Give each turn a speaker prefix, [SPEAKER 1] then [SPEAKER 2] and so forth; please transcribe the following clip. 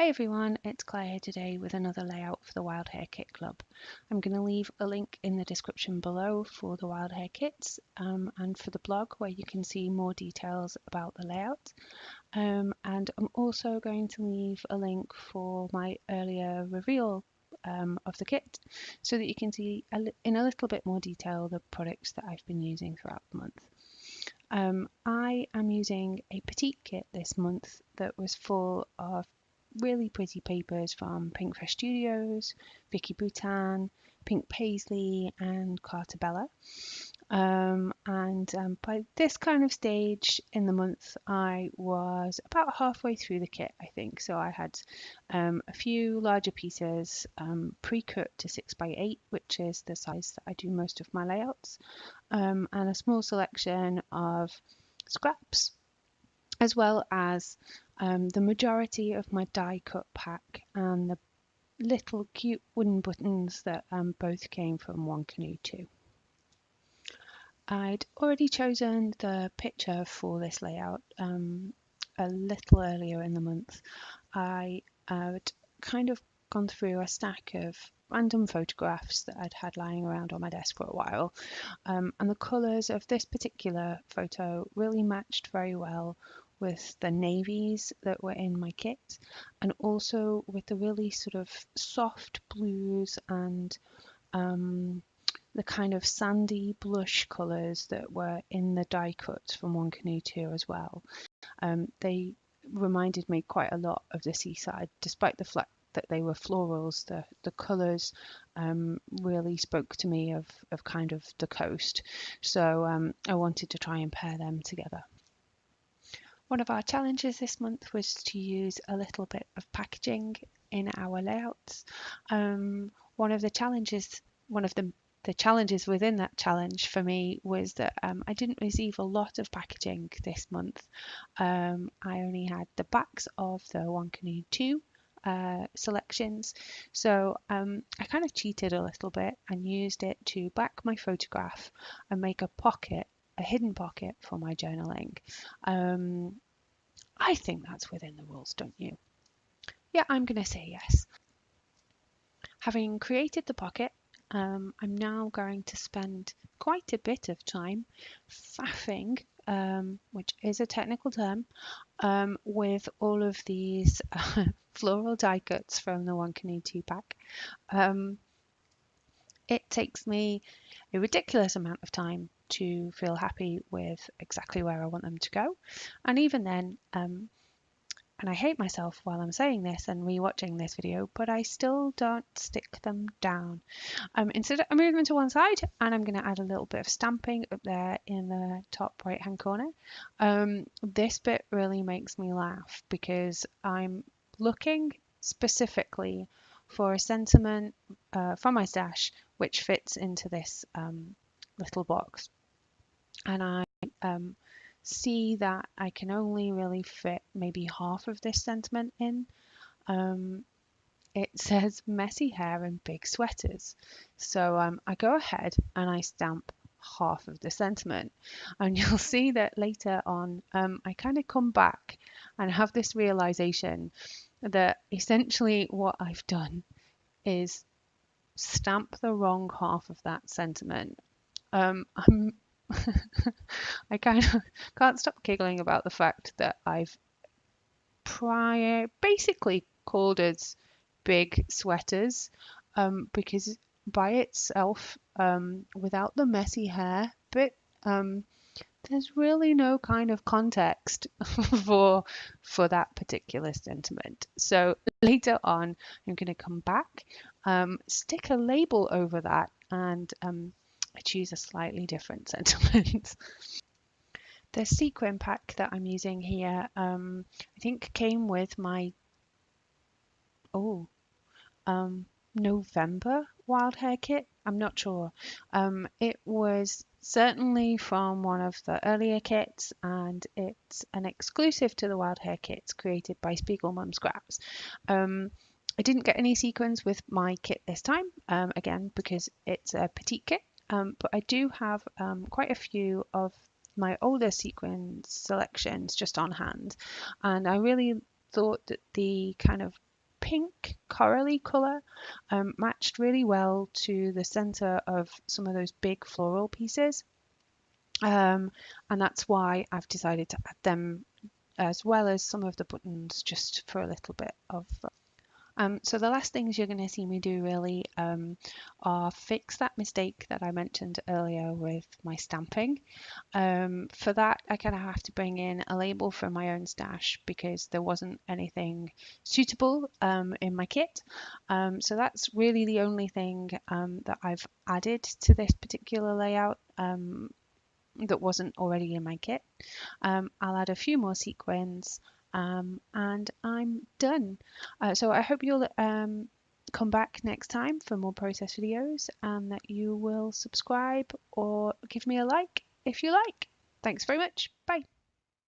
[SPEAKER 1] Hey everyone, it's Claire here today with another layout for the Wild Hare Kit Club. I'm going to leave a link in the description below for the Wild Hare kits and for the blog where you can see more details about the layout. And I'm also going to leave a link for my earlier reveal of the kit so that you can see in a little bit more detail the products that I've been using throughout the month. I am using a petite kit this month that was full of really pretty papers from Pink Fresh Studios, Vicky Boutin, Pink Paisley and Cartabella. By this kind of stage in the month, I was about halfway through the kit, I think. So I had a few larger pieces pre-cut to 6x8, which is the size that I do most of my layouts, and a small selection of scraps, as well as the majority of my die cut pack and the little cute wooden buttons that both came from One Canoe 2. I'd already chosen the picture for this layout a little earlier in the month. I had kind of gone through a stack of random photographs that I'd had lying around on my desk for a while, and the colours of this particular photo really matched very well with the navies that were in my kit, and also with the really sort of soft blues and the kind of sandy blush colours that were in the die cuts from One Canoe 2 as well. They reminded me quite a lot of the seaside, despite the fact that they were florals. The colours really spoke to me of kind of the coast, so I wanted to try and pair them together. One of our challenges this month was to use a little bit of packaging in our layouts. One of the challenges within that challenge for me was that I didn't receive a lot of packaging this month. I only had the backs of the One Canoe 2 selections, so I kind of cheated a little bit and used it to back my photograph and make a hidden pocket for my journaling. I think that's within the rules, don't you? Yeah, I'm going to say yes. Having created the pocket, I'm now going to spend quite a bit of time faffing, which is a technical term, with all of these floral die cuts from the One Canoe 2 pack. It takes me a ridiculous amount of time to feel happy with exactly where I want them to go. And even then, and I hate myself while I'm saying this and rewatching this video, but I still don't stick them down. Instead, I move them to one side and I'm going to add a little bit of stamping up there in the top right hand corner. This bit really makes me laugh because I'm looking specifically for a sentiment from my stash which fits into this little box, and I see that I can only really fit maybe half of this sentiment in. It says messy hair and big sweaters, so I go ahead and I stamp half of the sentiment, and you'll see that later on I kind of come back and have this realization that essentially what I've done is stamp the wrong half of that sentiment. I'm I kind of can't stop giggling about the fact that I've basically called it big sweaters, because by itself, without the messy hair bit, there's really no kind of context for that particular sentiment. So later on, I'm going to come back, stick a label over that, and I choose a slightly different sentiment. The sequin pack that I'm using here, I think came with my November Wild Hare kit. I'm not sure. It was certainly from one of the earlier kits, and it's an exclusive to the Wild Hare kits created by Spiegel Mum Scraps. I didn't get any sequins with my kit this time, again because it's a petite kit, but I do have quite a few of my older sequin selections just on hand, and I really thought that the kind of pink corally colour, matched really well to the centre of some of those big floral pieces. And that's why I've decided to add them as well as some of the buttons, just for a little bit of so the last things you're going to see me do really are fix that mistake that I mentioned earlier with my stamping. For that, I kind of have to bring in a label from my own stash because there wasn't anything suitable in my kit. So that's really the only thing that I've added to this particular layout that wasn't already in my kit. I'll add a few more sequins and I'm done. So I hope you'll come back next time for more process videos and that you will subscribe or give me a like if you like. Thanks very much. Bye.